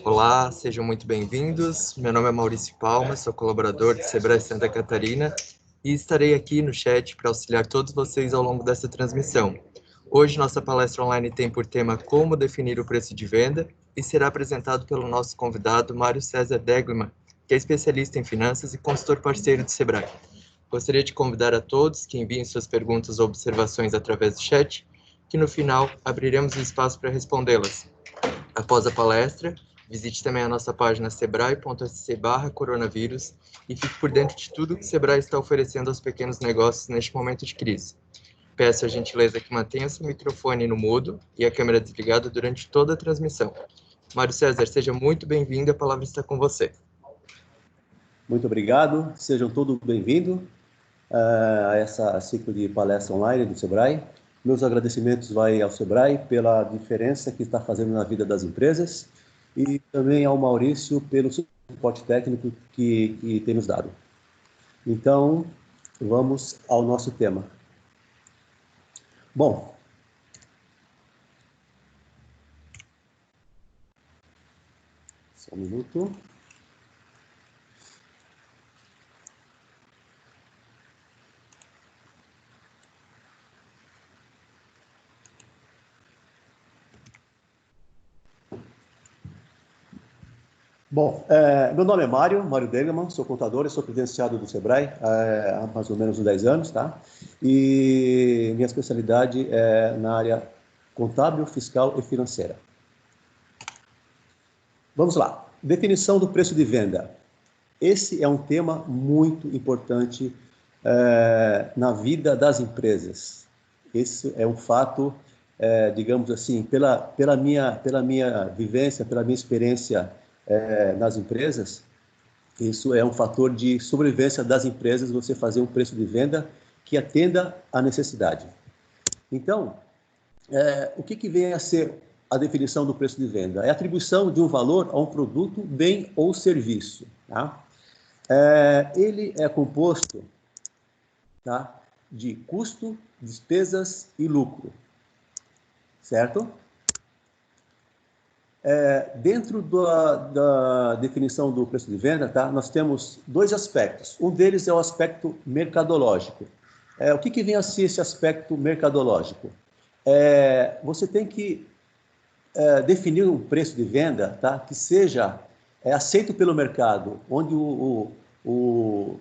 Olá, sejam muito bem-vindos. Meu nome é Maurício Palma, sou colaborador do Sebrae Santa Catarina e estarei aqui no chat para auxiliar todos vocês ao longo dessa transmissão. Hoje, nossa palestra online tem por tema Como definir o preço de venda e será apresentado pelo nosso convidado Mário César Deglman, que é especialista em finanças e consultor parceiro do Sebrae. Gostaria de convidar a todos que enviem suas perguntas ou observações através do chat, que no final abriremos o espaço para respondê-las. Após a palestra, visite também a nossa página sebrae.sc/coronavírus e fique por dentro de tudo que o Sebrae está oferecendo aos pequenos negócios neste momento de crise. Peço a gentileza que mantenha seu microfone no mudo e a câmera desligada durante toda a transmissão. Mário César, seja muito bem-vindo, a palavra está com você. Muito obrigado, sejam todos bem-vindos a essa ciclo de palestra online do Sebrae. Meus agradecimentos vai ao Sebrae pela diferença que está fazendo na vida das empresas e também ao Maurício pelo suporte técnico que tem nos dado. Então, vamos ao nosso tema. Bom, só um minuto. Bom, meu nome é Mário Deglman, sou contador e sou credenciado do Sebrae há mais ou menos uns 10 anos, tá? E minha especialidade é na área contábil, fiscal e financeira. Vamos lá. Definição do preço de venda. Esse é um tema muito importante na vida das empresas. Esse é um fato, digamos assim, pela minha vivência, pela minha experiência nas empresas, isso é um fator de sobrevivência das empresas, você fazer um preço de venda que atenda à necessidade. Então, o que vem a ser a definição do preço de venda? É a atribuição de um valor a um produto, bem ou serviço. Tá? Ele é composto, tá, de custo, despesas e lucro, certo? Dentro da definição do preço de venda, tá, nós temos dois aspectos. Um deles é o aspecto mercadológico. O que vem a ser esse aspecto mercadológico? Você tem que definir um preço de venda, tá, que seja aceito pelo mercado, onde o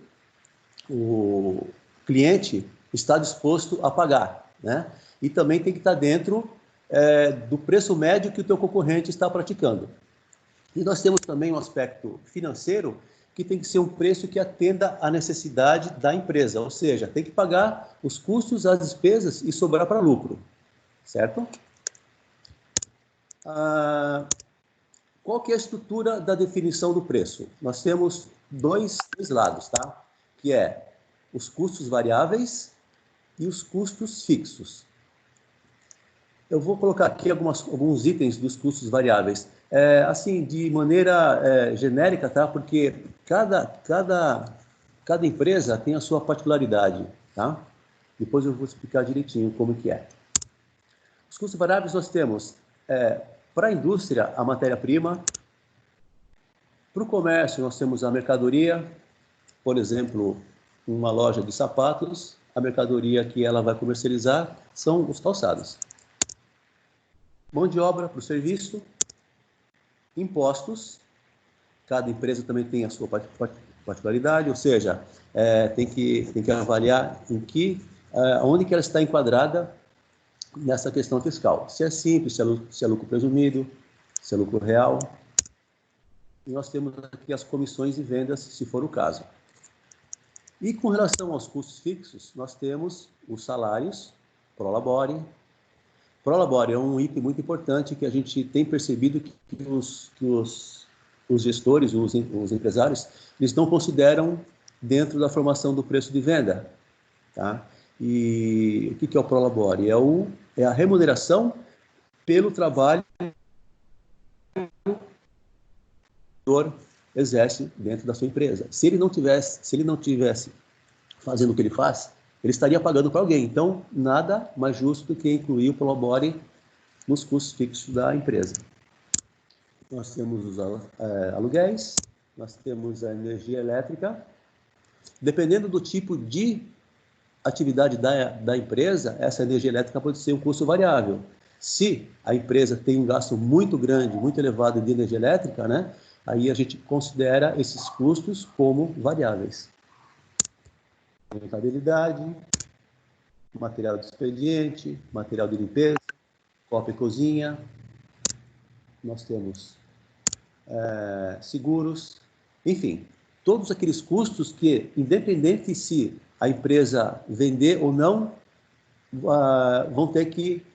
cliente está disposto a pagar, né? E também tem que estar dentro do preço médio que o teu concorrente está praticando. E nós temos também um aspecto financeiro, que tem que ser um preço que atenda à necessidade da empresa, ou seja, tem que pagar os custos, as despesas e sobrar para lucro, certo? Qual que é a estrutura da definição do preço? Nós temos dois lados, tá? Que é os custos variáveis e os custos fixos. Eu vou colocar aqui alguns itens dos custos variáveis, assim, de maneira genérica, tá? Porque cada empresa tem a sua particularidade, tá? Depois eu vou explicar direitinho como que é. Os custos variáveis nós temos, para a indústria, a matéria-prima. Para o comércio, nós temos a mercadoria, por exemplo, uma loja de sapatos, a mercadoria que ela vai comercializar são os calçados. Mão de obra para o serviço, impostos, cada empresa também tem a sua particularidade, ou seja, tem que avaliar onde que ela está enquadrada nessa questão fiscal. Se é simples, se é lucro presumido, se é lucro real. E nós temos aqui as comissões de vendas, se for o caso. E com relação aos custos fixos, nós temos os salários, prolabore. Prolabore é um item muito importante que a gente tem percebido que os gestores, os empresários, eles não consideram dentro da formação do preço de venda. Tá? E o que é o prolabore? É a remuneração pelo trabalho que o exerce dentro da sua empresa. Se ele não tivesse fazendo o que ele faz, ele estaria pagando para alguém. Então, nada mais justo do que incluir o prolabore nos custos fixos da empresa. nós temos os aluguéis, nós temos a energia elétrica. Dependendo do tipo de atividade da empresa, essa energia elétrica pode ser um custo variável. Se a empresa tem um gasto muito grande, muito elevado de energia elétrica, né, aí a gente considera esses custos como variáveis. Rentabilidade, material de expediente, material de limpeza, copa e cozinha. Nós temos seguros, enfim, todos aqueles custos que, independente se a empresa vender ou não, vão ter que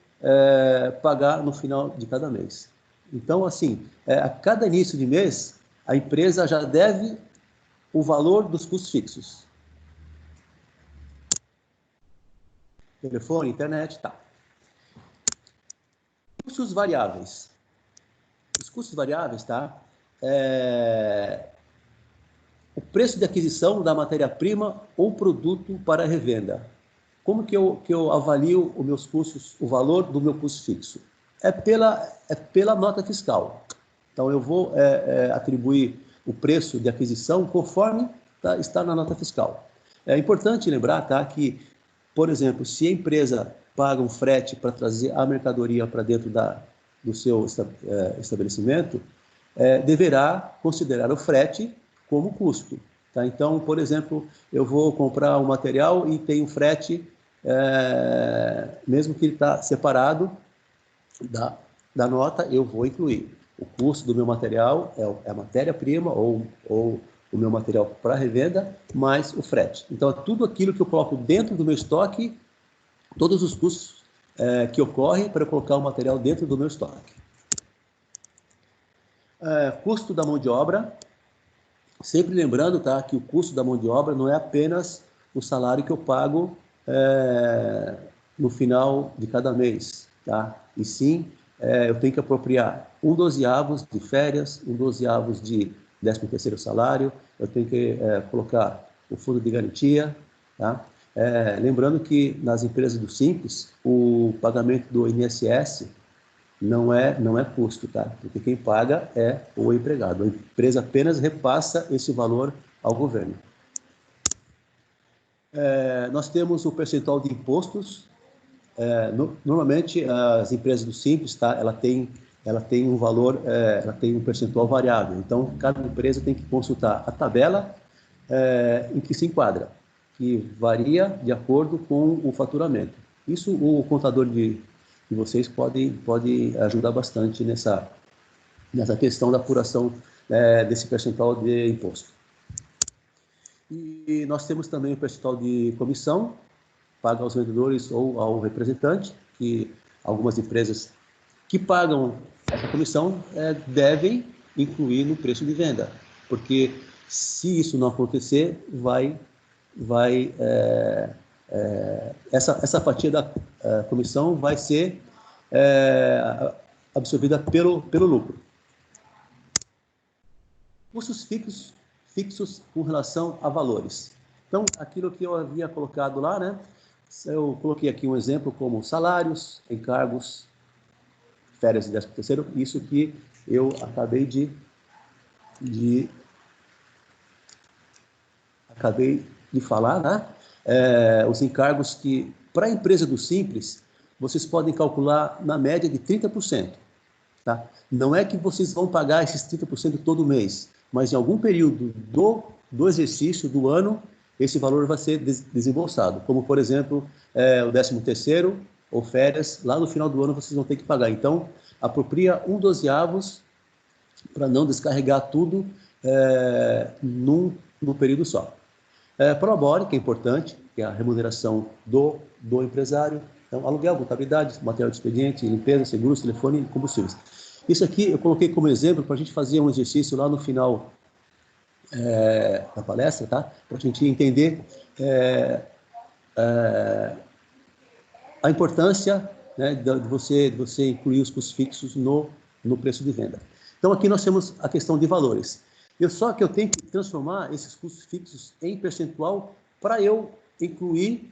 pagar no final de cada mês. Então, assim, a cada início de mês, a empresa já deve o valor dos custos fixos. Telefone, internet, tá. Custos variáveis. Os custos variáveis, tá? O preço de aquisição da matéria-prima ou produto para revenda. Como que eu avalio os meus custos, o valor do meu custo fixo? É pela nota fiscal. Então, eu vou atribuir o preço de aquisição conforme está na nota fiscal. É importante lembrar, tá, que, por exemplo, se a empresa paga um frete para trazer a mercadoria para dentro do seu estabelecimento, deverá considerar o frete como custo. Tá? Então, por exemplo, eu vou comprar um material e tem um frete, mesmo que ele está separado da nota, eu vou incluir. O custo do meu material é a matéria-prima ou o meu material para revenda, mais o frete. Então, é tudo aquilo que eu coloco dentro do meu estoque, todos os custos que ocorrem para eu colocar o material dentro do meu estoque. Custo da mão de obra. Sempre lembrando, tá, que o custo da mão de obra não é apenas o salário que eu pago no final de cada mês, tá? E sim, eu tenho que apropriar 1/12 de férias, 1/12 de 13º salário, eu tenho que colocar o fundo de garantia, tá? Lembrando que nas empresas do Simples, o pagamento do INSS não é custo, tá? Porque quem paga é o empregado. A empresa apenas repassa esse valor ao governo. Nós temos o percentual de impostos. Normalmente, as empresas do Simples, tá? Ela tem um valor, ela tem um percentual variável. Então, cada empresa tem que consultar a tabela em que se enquadra, que varia de acordo com o faturamento. Isso o contador de vocês pode ajudar bastante nessa questão da apuração desse percentual de imposto. E nós temos também o percentual de comissão, paga aos vendedores ou ao representante, que algumas empresas que pagam essa comissão devem incluir no preço de venda, porque se isso não acontecer, essa fatia da comissão vai ser absorvida pelo lucro. Custos fixos com relação a valores. Então, aquilo que eu havia colocado lá, né? Eu coloquei aqui um exemplo como salários, encargos, férias e 13º, isso que eu acabei de falar, né? Os encargos que, para a empresa do Simples, vocês podem calcular na média de 30%. Tá? Não é que vocês vão pagar esses 30% todo mês, mas em algum período do exercício, do ano, esse valor vai ser desembolsado. Como, por exemplo, o 13º ou férias, lá no final do ano vocês vão ter que pagar. Então, apropria 1/12 para não descarregar tudo num período só. Probore, que é importante, que é a remuneração do empresário. Então, aluguel, contabilidade, material de expediente, limpeza, seguros, telefone e combustíveis. Isso aqui eu coloquei como exemplo para a gente fazer um exercício lá no final da palestra, tá? Para a gente entender a importância, né, de você incluir os custos fixos no preço de venda. Então, aqui nós temos a questão de valores. Só que eu tenho que transformar esses custos fixos em percentual para eu incluir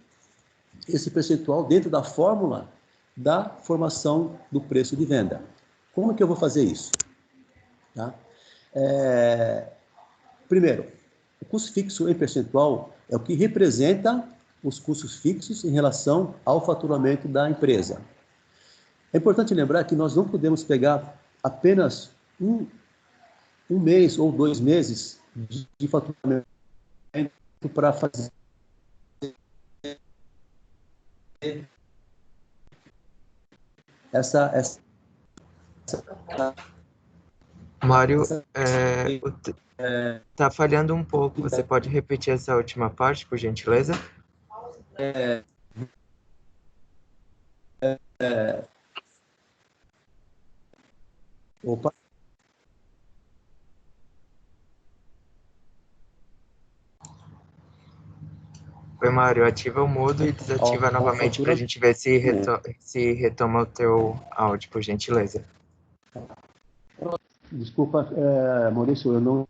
esse percentual dentro da fórmula da formação do preço de venda. Como que eu vou fazer isso? Tá? Primeiro, o custo fixo em percentual é o que representa os custos fixos em relação ao faturamento da empresa. É importante lembrar que nós não podemos pegar apenas um mês ou 2 meses de faturamento para fazer essa Mário, tá falhando um pouco. Você pode repetir essa última parte, por gentileza? Opa. Oi, Mário, ativa o mudo e desativa novamente para a gente ver se retoma o teu áudio, por gentileza. Desculpa, Maurício, eu não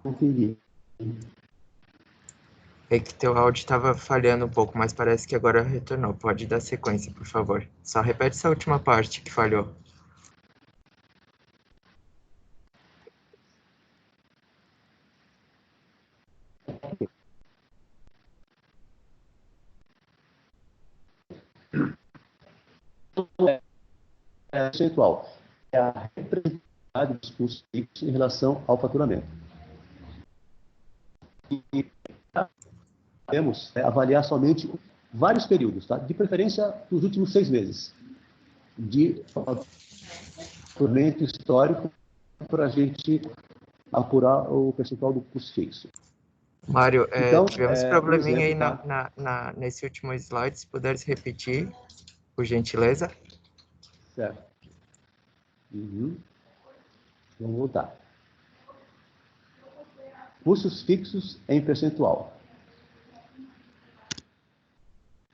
entendi. É que teu áudio estava falhando um pouco, mas parece que agora retornou. Pode dar sequência, por favor. Só repete essa última parte que falhou. Percentual é a representatividade dos custos fixos em relação ao faturamento. E podemos avaliar somente vários períodos, tá? De preferência dos últimos 6 meses de faturamento histórico para a gente apurar o percentual do custo fixo. Mário, Então, tivemos probleminha exemplo, aí nesse último slide, se puderes repetir, por gentileza. Certo. Vamos voltar. Custos fixos em percentual.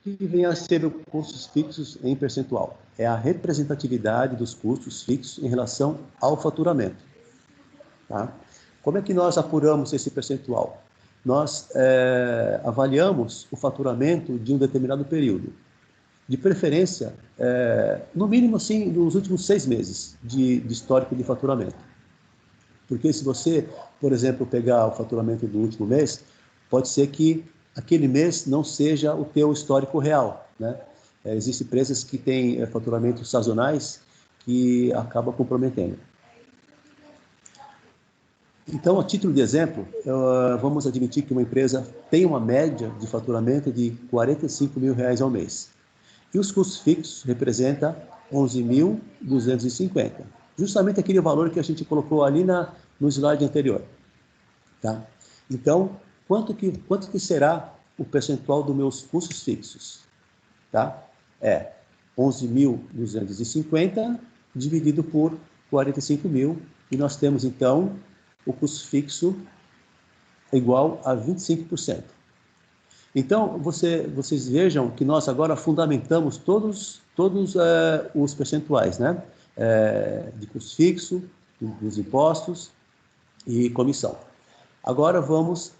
O que vem a ser os custos fixos em percentual? É a representatividade dos custos fixos em relação ao faturamento. Tá? Como é que nós apuramos esse percentual? Nós avaliamos o faturamento de um determinado período. De preferência, no mínimo, assim, nos últimos 6 meses de histórico de faturamento. Porque se você, por exemplo, pegar o faturamento do último mês, pode ser que aquele mês não seja o teu histórico real, né? Existem empresas que têm faturamentos sazonais que acabam comprometendo. Então, a título de exemplo, vamos admitir que uma empresa tem uma média de faturamento de R$45 mil ao mês. E os custos fixos representam 11.250. Justamente aquele valor que a gente colocou ali no slide anterior. Tá? Então, quanto que será o percentual dos meus custos fixos? Tá? 11.250 dividido por 45 mil, e nós temos, então, o custo fixo igual a 25%. Então, vocês vejam que nós agora fundamentamos todos os percentuais, né? De custo fixo, dos impostos e comissão. Agora vamos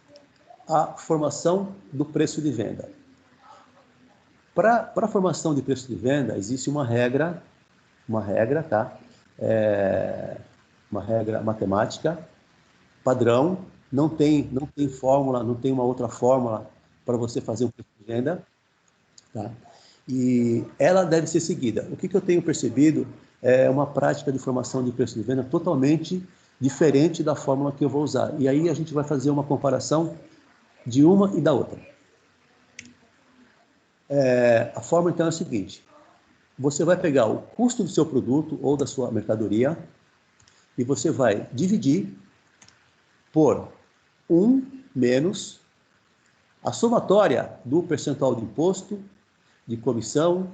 à formação do preço de venda. Para a formação de preço de venda, existe uma regra, tá? Uma regra matemática padrão, não tem fórmula, não tem uma outra fórmula para você fazer um preço de venda, tá? E ela deve ser seguida. O que eu tenho percebido é uma prática de formação de preço de venda totalmente diferente da fórmula que eu vou usar. E aí a gente vai fazer uma comparação de uma e da outra. A fórmula, então, é a seguinte. Você vai pegar o custo do seu produto ou da sua mercadoria e você vai dividir por 1 menos a somatória do percentual de imposto, de comissão,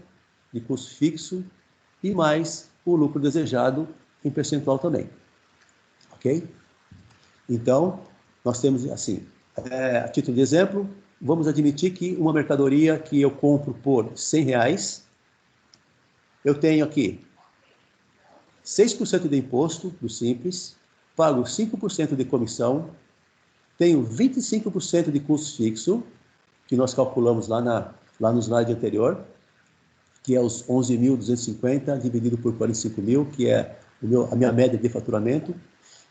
de custo fixo e mais o lucro desejado em percentual também. Ok? Então, nós temos assim, a título de exemplo, vamos admitir que uma mercadoria que eu compro por R$100, eu tenho aqui 6% de imposto do Simples, pago 5% de comissão, tenho 25% de custo fixo, que nós calculamos lá no slide anterior, que é os 11.250 dividido por 45 mil, que é a minha média de faturamento,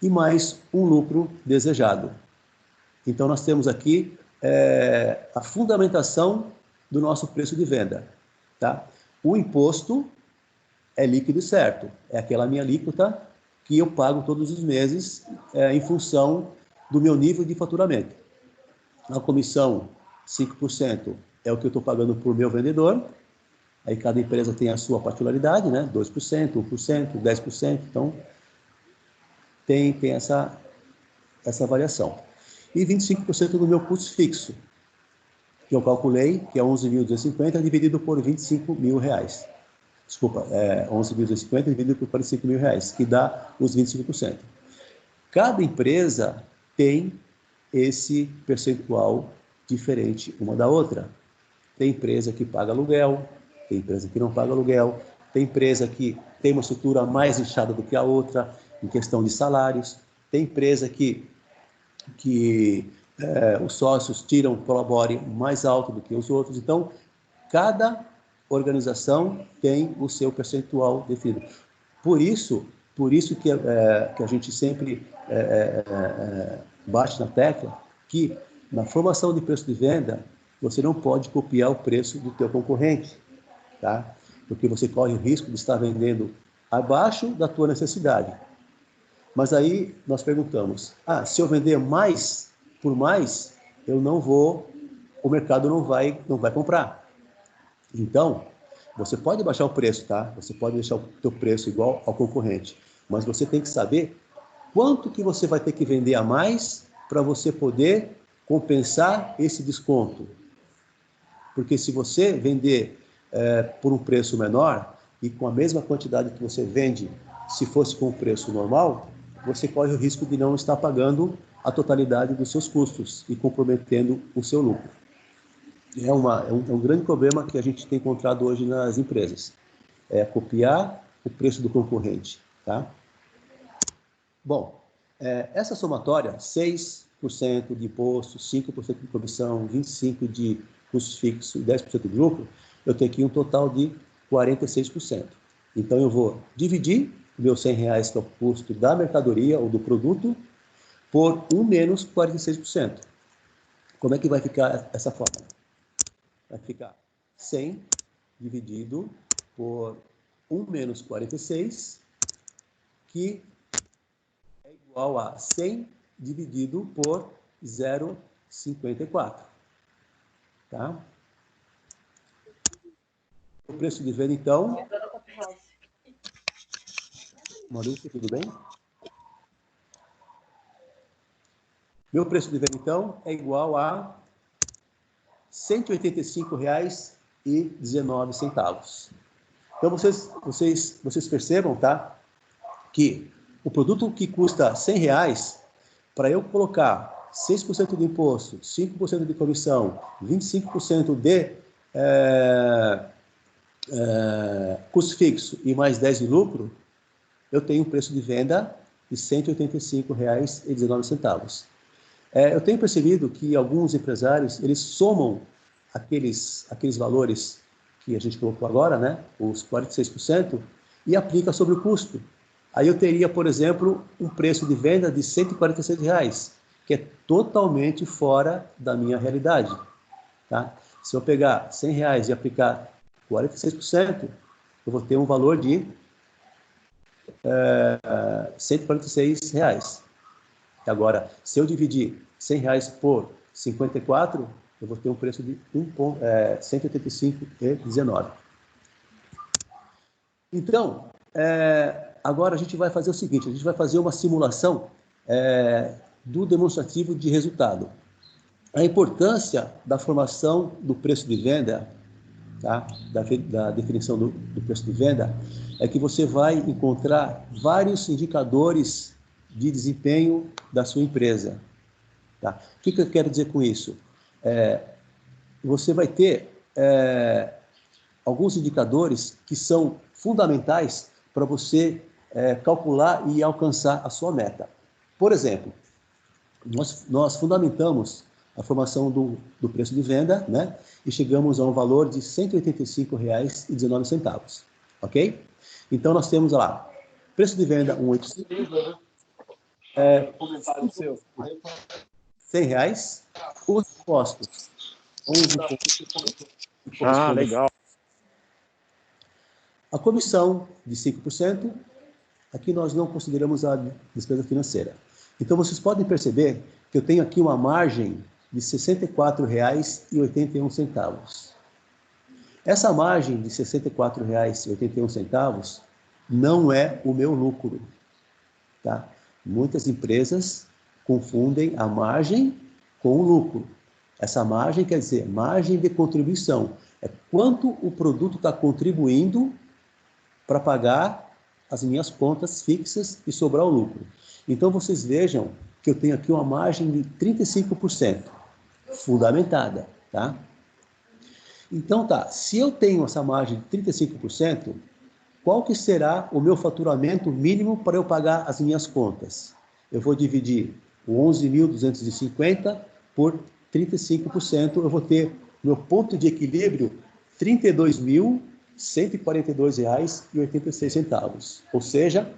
e mais um lucro desejado. Então, nós temos aqui a fundamentação do nosso preço de venda. Tá? O imposto é líquido e certo, é aquela minha alíquota que eu pago todos os meses em função do meu nível de faturamento. A comissão, 5%, é o que eu estou pagando por meu vendedor. Aí cada empresa tem a sua particularidade, né? 2%, 1%, 10%. Então, tem essa variação. E 25% do meu custo fixo, que eu calculei, que é 11.250 dividido por 25 mil reais. Desculpa, 11.250 dividido por 45 mil reais, que dá os 25%. Cada empresa tem esse percentual diferente uma da outra. Tem empresa que paga aluguel, tem empresa que não paga aluguel, tem empresa que tem uma estrutura mais inchada do que a outra, em questão de salários, tem empresa que os sócios tiram o prolabore mais alto do que os outros. Então, cada organização tem o seu percentual definido. Por isso que a gente sempre bate na tecla que na formação de preço de venda, você não pode copiar o preço do teu concorrente, tá? Porque você corre o risco de estar vendendo abaixo da tua necessidade. Mas aí nós perguntamos, se eu vender mais por mais, o mercado não vai comprar. Então, você pode baixar o preço, tá? Você pode deixar o teu preço igual ao concorrente, mas você tem que saber quanto que você vai ter que vender a mais para você poder compensar esse desconto. Porque se você vender por um preço menor e com a mesma quantidade que você vende, se fosse com o preço normal, você corre o risco de não estar pagando a totalidade dos seus custos e comprometendo o seu lucro. É um grande problema que a gente tem encontrado hoje nas empresas. É copiar o preço do concorrente. Tá? Bom, essa somatória, 6% de imposto, 5% de comissão, 25% de custo fixo e 10% de lucro, eu tenho aqui um total de 46%. Então, eu vou dividir meus R$100, que é o custo da mercadoria ou do produto, por 1 menos 46%. Como é que vai ficar essa fórmula? Vai ficar 100 dividido por 1 menos 46, que é igual a 100 dividido por 0,54. Tá? O preço de venda, então... Maurício, tudo bem? Meu preço de venda, então, é igual a R$ 185,19. Então, vocês percebam, tá? Que o produto que custa R$100, para eu colocar 6% de imposto, 5% de comissão, 25% de custo fixo e mais 10% de lucro, eu tenho um preço de venda de R$ 185,19. Eu tenho percebido que alguns empresários, eles somam aqueles valores que a gente colocou agora, né, os 46%, e aplica sobre o custo. Aí eu teria, por exemplo, um preço de venda de R$ 146, que é totalmente fora da minha realidade. Tá? Se eu pegar R$100 e aplicar 46%, eu vou ter um valor de R$ 146. Agora, se eu dividir R$100 por 54, eu vou ter um preço de R$ 185,19. Então, agora a gente vai fazer o seguinte, a gente vai fazer uma simulação do demonstrativo de resultado. A importância da formação do preço de venda, tá? da definição do preço de venda, é que você vai encontrar vários indicadores de desempenho da sua empresa. Tá? O que eu quero dizer com isso? Você vai ter alguns indicadores que são fundamentais para você calcular e alcançar a sua meta. Por exemplo, nós fundamentamos a formação do preço de venda, né? E chegamos a um valor de R$ 185,19, ok? Então, nós temos lá Preço de venda 185. R$ 100. Os impostos 11,5. Ah, legal. A comissão de 5%, aqui nós não consideramos a despesa financeira. Então, vocês podem perceber que eu tenho aqui uma margem de R$ 64,81. Essa margem de R$ 64,81 não é o meu lucro. Tá? Muitas empresas confundem a margem com o lucro. Essa margem quer dizer margem de contribuição. É quanto o produto está contribuindo para pagar as minhas contas fixas e sobrar o lucro. Então, vocês vejam que eu tenho aqui uma margem de 35%, fundamentada, tá? Então, tá, se eu tenho essa margem de 35%, qual que será o meu faturamento mínimo para eu pagar as minhas contas? Eu vou dividir o 11.250 por 35%, eu vou ter meu ponto de equilíbrio R$ 32.142,86. Ou seja,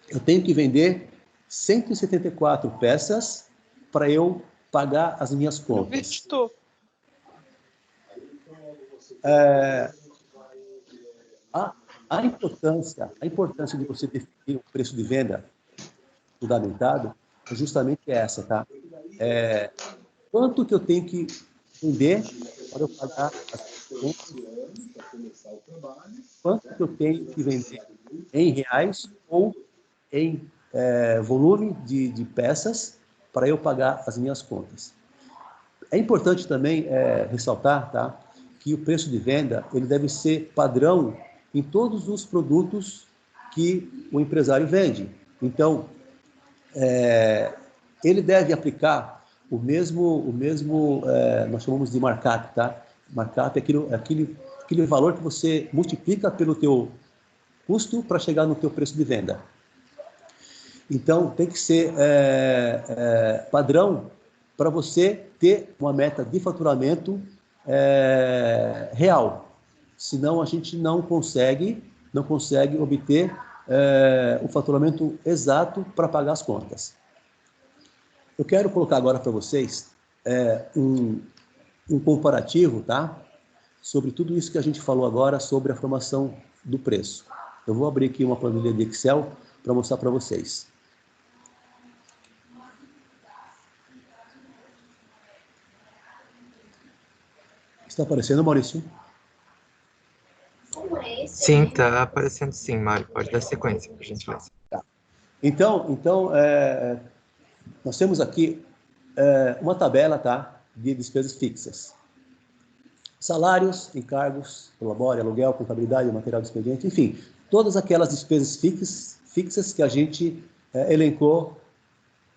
eu tenho que vender 174 peças para eu pagar as minhas contas. A importância de você definir o preço de venda fundamentado é justamente essa, tá? Quanto que eu tenho que vender para eu pagar as contas? Quanto que eu tenho que vender em reais ou em volume de peças para eu pagar as minhas contas? É importante também ressaltar, tá, que o preço de venda ele deve ser padrão em todos os produtos que o empresário vende. Então, ele deve aplicar o mesmo nós chamamos de markup, tá? Markup é aquele valor que você multiplica pelo teu custo para chegar no teu preço de venda. Então, tem que ser padrão para você ter uma meta de faturamento real. Senão, a gente não consegue obter o faturamento exato para pagar as contas. Eu quero colocar agora para vocês um comparativo, tá? Sobre tudo isso que a gente falou agora sobre a formação do preço. Eu vou abrir aqui uma planilha de Excel para mostrar para vocês. Está aparecendo, Maurício? Sim, está aparecendo sim, Mário. Pode dar sequência, por gentileza. Tá. Então nós temos aqui uma tabela, tá, de despesas fixas. Salários, encargos, labore, aluguel, contabilidade, material de expediente, enfim, todas aquelas despesas fixas que a gente elencou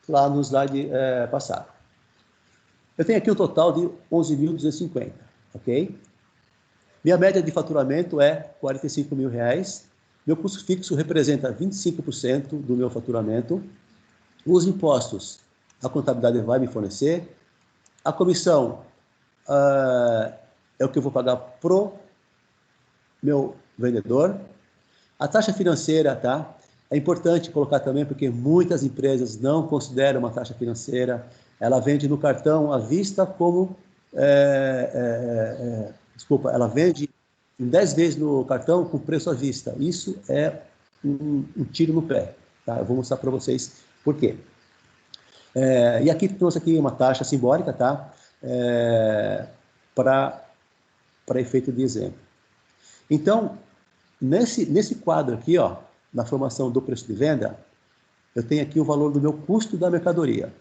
lá no slide passado. Eu tenho aqui um total de 11.250, ok? Minha média de faturamento é R$ 45 mil. Meu custo fixo representa 25% do meu faturamento. Os impostos, a contabilidade vai me fornecer. A comissão é o que eu vou pagar pro meu vendedor. A taxa financeira, tá? É importante colocar também, porque muitas empresas não consideram uma taxa financeira. Ela vende no cartão à vista como... ela vende em 10 vezes no cartão com preço à vista. Isso é um tiro no pé. Tá? Eu vou mostrar para vocês por quê. E aqui trouxe aqui uma taxa simbólica, tá? Para efeito de exemplo. Então, nesse quadro aqui, ó, na formação do preço de venda, eu tenho aqui o valor do meu custo da mercadoria.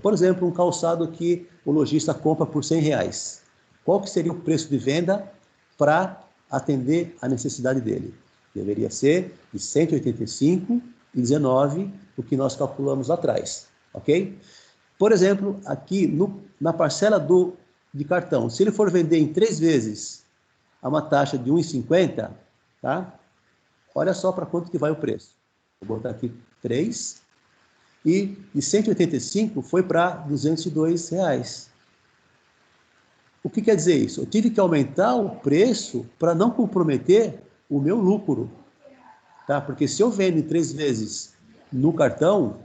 Por exemplo, um calçado que o lojista compra por R$100. Qual que seria o preço de venda para atender a necessidade dele? Deveria ser de R$ 185,19, o que nós calculamos lá atrás, ok? Por exemplo, aqui na parcela de cartão, se ele for vender em 3 vezes a uma taxa de R$ 1,50, tá? Olha só para quanto que vai o preço. Vou botar aqui 3, e de 185 foi para R$ 202. O que quer dizer isso? Eu tive que aumentar o preço para não comprometer o meu lucro. tá? Porque se eu vendo em 3 vezes no cartão,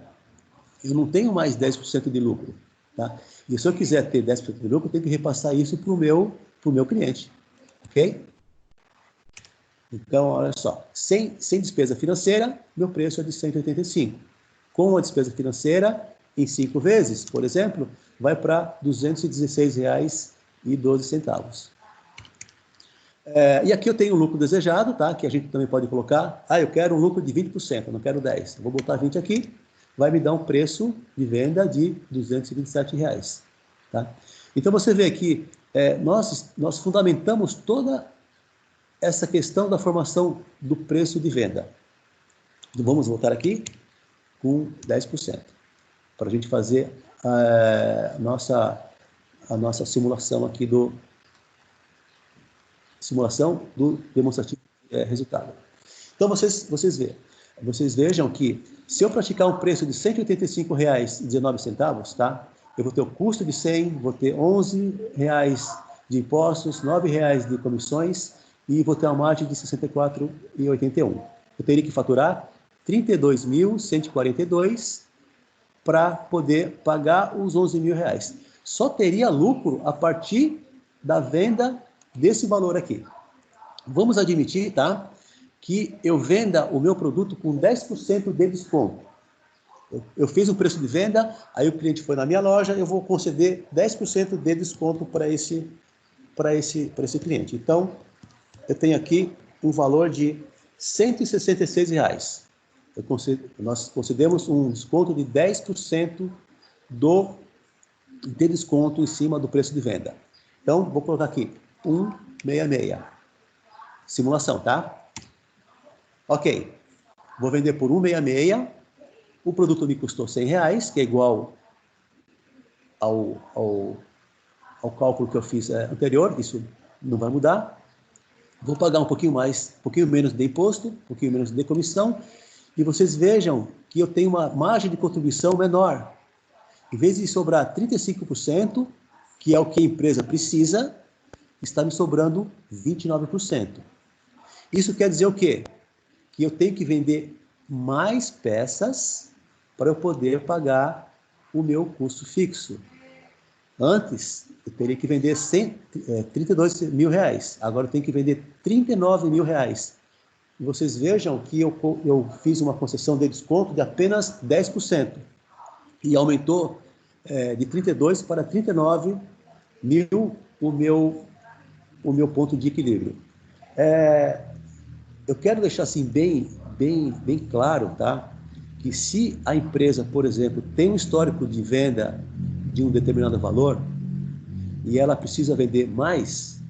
eu não tenho mais 10% de lucro, tá? E se eu quiser ter 10% de lucro, eu tenho que repassar isso para o meu cliente, ok? Então, olha só, sem despesa financeira, meu preço é de 185. Com a despesa financeira, em 5 vezes, por exemplo, vai para R$ 216,12. E aqui eu tenho o lucro desejado, tá? Que a gente também pode colocar, eu quero um lucro de 20%, eu não quero 10%. Eu vou botar 20 aqui, vai me dar um preço de venda de R$ 227. Tá? Então, você vê que nós fundamentamos toda essa questão da formação do preço de venda. Vamos voltar aqui com 10%, para a gente fazer a nossa simulação aqui do demonstrativo resultado. Então, vocês vejam que se eu praticar um preço de R$ 185,19, tá? Eu vou ter o custo de 100, vou ter R$ 11,00 de impostos, R$ 9,00 de comissões e vou ter uma margem de R$ 64,81. Eu teria que faturar R$ 32.142 para poder pagar os R$ 11.000. Só teria lucro a partir da venda desse valor aqui. Vamos admitir, tá, que eu venda o meu produto com 10% de desconto. Eu fiz um preço de venda, aí o cliente foi na minha loja, eu vou conceder 10% de desconto para esse cliente. Então, eu tenho aqui um valor de R$ 166. Nós concedemos um desconto de 10% de desconto em cima do preço de venda. Então, vou colocar aqui 166. Simulação, tá? Ok. Vou vender por 166. O produto me custou R$ 100, que é igual ao cálculo que eu fiz anterior. Isso não vai mudar. Vou pagar um pouquinho menos de imposto, um pouquinho menos de comissão. E vocês vejam que eu tenho uma margem de contribuição menor. Em vez de sobrar 35%, que é o que a empresa precisa, está me sobrando 29%. Isso quer dizer o quê? Que eu tenho que vender mais peças para eu poder pagar o meu custo fixo. Antes, eu teria que vender R$ 32.000. Agora eu tenho que vender R$ 39.000. E vocês vejam que eu fiz uma concessão de desconto de apenas 10%. E aumentou de 32 para 39 mil o meu ponto de equilíbrio. Eu quero deixar assim bem claro, tá? Que se a empresa, por exemplo, tem um histórico de venda de um determinado valor e ela precisa vender mais,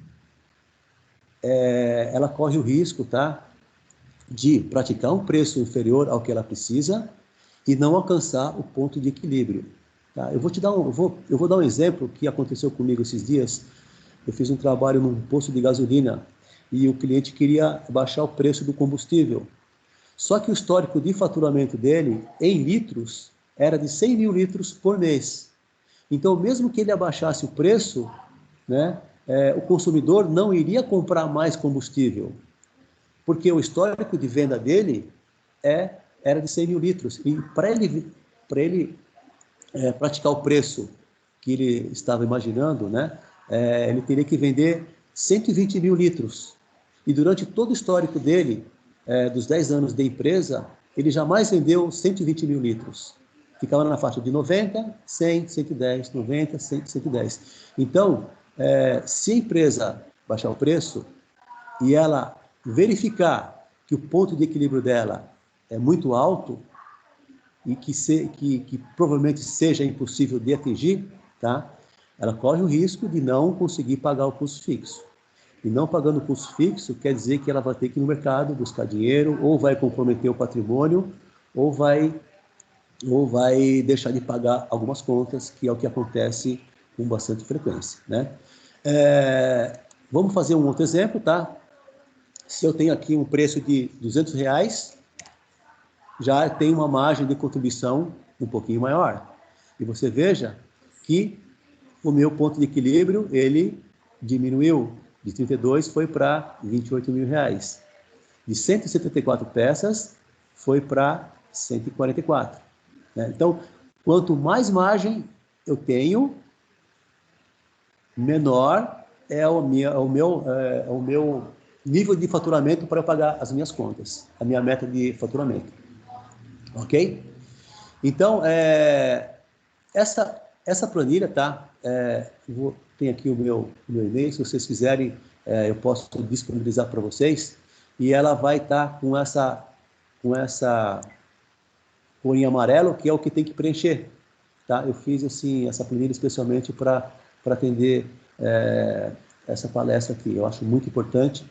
ela corre o risco, tá? De praticar um preço inferior ao que ela precisa e não alcançar o ponto de equilíbrio. Tá? Eu vou dar um exemplo que aconteceu comigo esses dias. Eu fiz um trabalho num posto de gasolina e o cliente queria baixar o preço do combustível. Só que o histórico de faturamento dele, em litros, era de 100 mil litros por mês. Então, mesmo que ele abaixasse o preço, né, o consumidor não iria comprar mais combustível, porque o histórico de venda dele era de 100 mil litros. E para ele praticar o preço que ele estava imaginando, né, ele teria que vender 120 mil litros. E durante todo o histórico dele, dos 10 anos de empresa, ele jamais vendeu 120 mil litros. Ficava na faixa de 90, 100, 110, 90, 100, 110. Então, se a empresa baixar o preço e ela verificar que o ponto de equilíbrio dela é muito alto e que provavelmente seja impossível de atingir, tá? Ela corre o risco de não conseguir pagar o custo fixo. E não pagando o custo fixo quer dizer que ela vai ter que ir no mercado buscar dinheiro, ou vai comprometer o patrimônio, ou vai deixar de pagar algumas contas, que é o que acontece com bastante frequência, né? Vamos fazer um outro exemplo, tá? Se eu tenho aqui um preço de R$200, já tem uma margem de contribuição um pouquinho maior. E você veja que o meu ponto de equilíbrio, ele diminuiu de 32, foi para R$28.000. De 174 peças, foi para 144. Né? Então, quanto mais margem eu tenho, menor é o meu nível de faturamento para eu pagar as minhas contas, a minha meta de faturamento. Ok? Então, essa planilha, tá? Tem aqui o meu e-mail, se vocês quiserem, eu posso disponibilizar para vocês, e ela vai estar com essa cor em amarelo, que é o que tem que preencher. Tá? Eu fiz assim, essa planilha especialmente para atender essa palestra aqui. Eu acho muito importante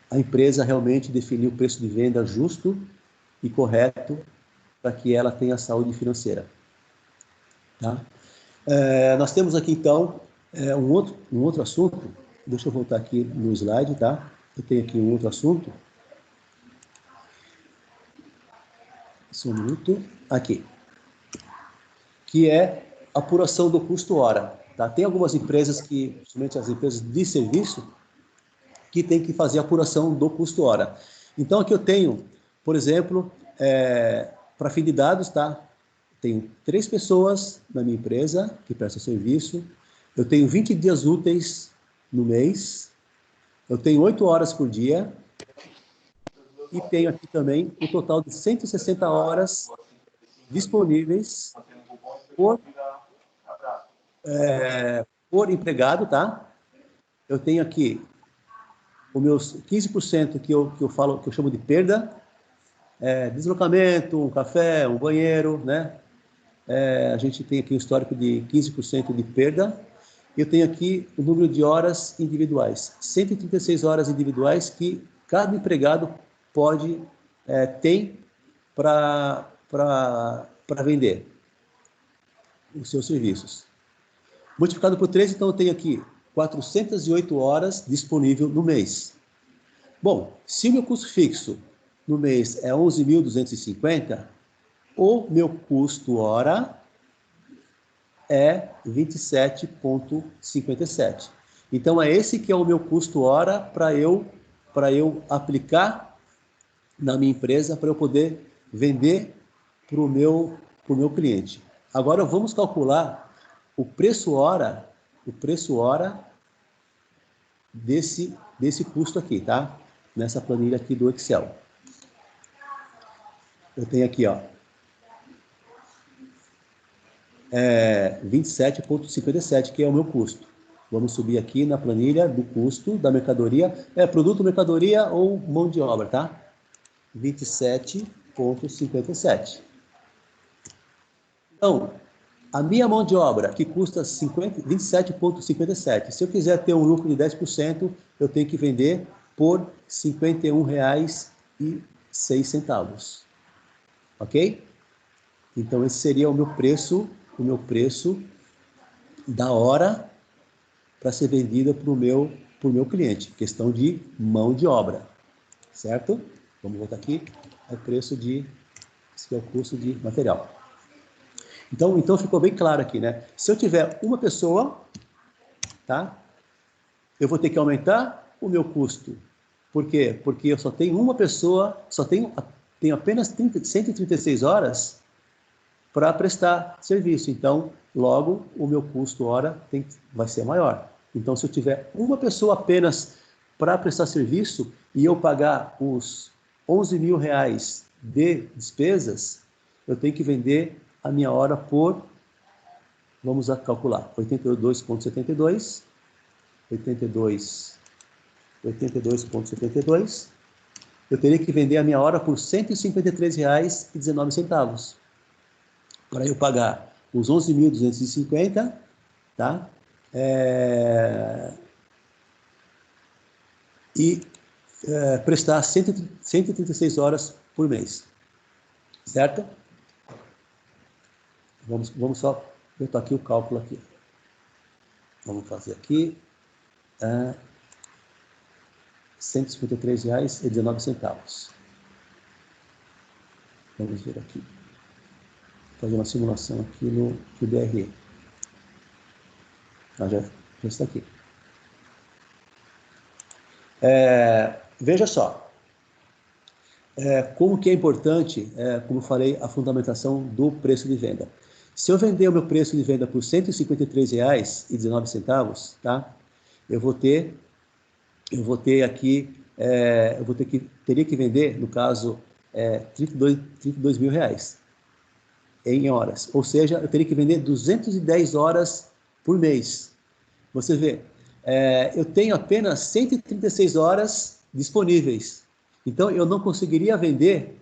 a empresa realmente definir o preço de venda justo e correto para que ela tenha saúde financeira. Tá? Nós temos aqui, então, um outro assunto. Deixa eu voltar aqui no slide, tá? Eu tenho aqui um outro assunto. Só um minuto. Aqui. Que é apuração do custo hora. Tá? Tem algumas empresas principalmente as empresas de serviço, que tem que fazer a apuração do custo hora. Então, aqui eu tenho, por exemplo, para fim de dados, tá? Tenho 3 pessoas na minha empresa que prestam serviço, eu tenho 20 dias úteis no mês, eu tenho 8 horas por dia, e tenho aqui também um total de 160 horas disponíveis por empregado, tá? Eu tenho aqui os meus 15% que eu falo, que eu chamo de perda, deslocamento, um café, um banheiro, né? A gente tem aqui um histórico de 15% de perda. Eu tenho aqui o número de horas individuais, 136 horas individuais que cada empregado tem para vender os seus serviços. Multiplicado por 3, então eu tenho aqui 408 horas disponível no mês. Bom, se o meu custo fixo no mês é 11.250, o meu custo hora é 27,57. Então, é esse que é o meu custo hora para eu aplicar na minha empresa, para eu poder vender para o meu cliente. Agora, vamos calcular o preço hora desse custo aqui, tá? Nessa planilha aqui do Excel. Eu tenho aqui, ó, 27,57, que é o meu custo. Vamos subir aqui na planilha do custo da mercadoria. Produto, mercadoria ou mão de obra, tá? 27,57. Então, a minha mão de obra, que custa 27,57. Se eu quiser ter um lucro de 10%, eu tenho que vender por R$ 51,06. Ok? Então, esse seria o meu preço da hora para ser vendida para o meu cliente. Questão de mão de obra. Certo? Vamos voltar aqui. Esse é o custo de material. Então ficou bem claro aqui, né? Se eu tiver uma pessoa, tá? Eu vou ter que aumentar o meu custo. Por quê? Porque eu só tenho uma pessoa, tenho apenas 136 horas para prestar serviço. Então, logo, o meu custo hora vai ser maior. Então, se eu tiver uma pessoa apenas para prestar serviço e eu pagar os R$ 11.000 de despesas, eu tenho que vender a minha hora por, vamos calcular, 82,72, 82,72, eu teria que vender a minha hora por R$ 153,19, para eu pagar os 11.250, tá? Prestar 136 horas por mês, certo? Vamos só botar aqui o cálculo aqui. Vamos fazer aqui. R$ 153,19. Vamos ver aqui. Vou fazer uma simulação aqui no DRE. Já está aqui. Veja só, como que é importante, como eu falei, a fundamentação do preço de venda. Se eu vender o meu preço de venda por R$ 153,19, tá? Eu vou ter aqui, teria que vender, no caso, 32 mil reais em horas. Ou seja, eu teria que vender 210 horas por mês. Você vê, eu tenho apenas 136 horas disponíveis. Então, eu não conseguiria vender,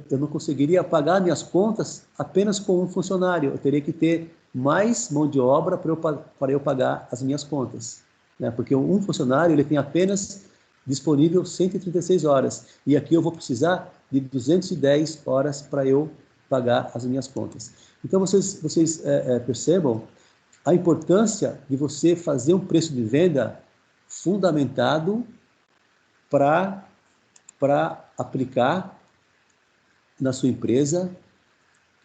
eu não conseguiria pagar minhas contas apenas com um funcionário. Eu teria que ter mais mão de obra para eu pagar as minhas contas, né? Porque um funcionário ele tem apenas disponível 136 horas. E aqui eu vou precisar de 210 horas para eu pagar as minhas contas. Então, vocês percebam a importância de você fazer um preço de venda fundamentado para aplicar na sua empresa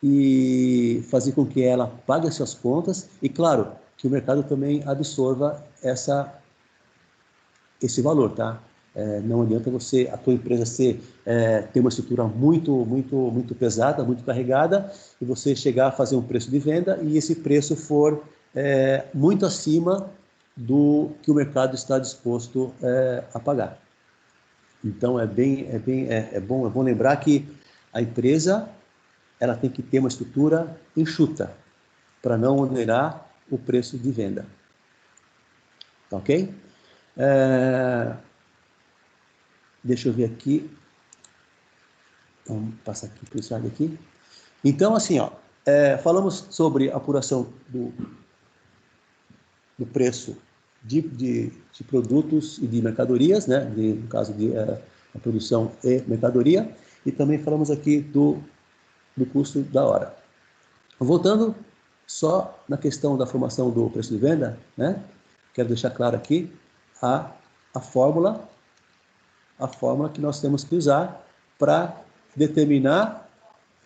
e fazer com que ela pague as suas contas e, claro, que o mercado também absorva esse valor, tá? Não adianta a tua empresa ter uma estrutura muito pesada, muito carregada, e você chegar a fazer um preço de venda e esse preço for muito acima do que o mercado está disposto a pagar. Então, é bom lembrar que a empresa ela tem que ter uma estrutura enxuta para não onerar o preço de venda. Tá ok? Deixa eu ver aqui. Vamos passar aqui para o slide aqui. Então, assim, falamos sobre a apuração do preço de produtos e de mercadorias, né? No caso de a produção e mercadoria, e também falamos aqui do custo da hora. Voltando só na questão da formação do preço de venda, né? Quero deixar claro aqui a fórmula que nós temos que usar para determinar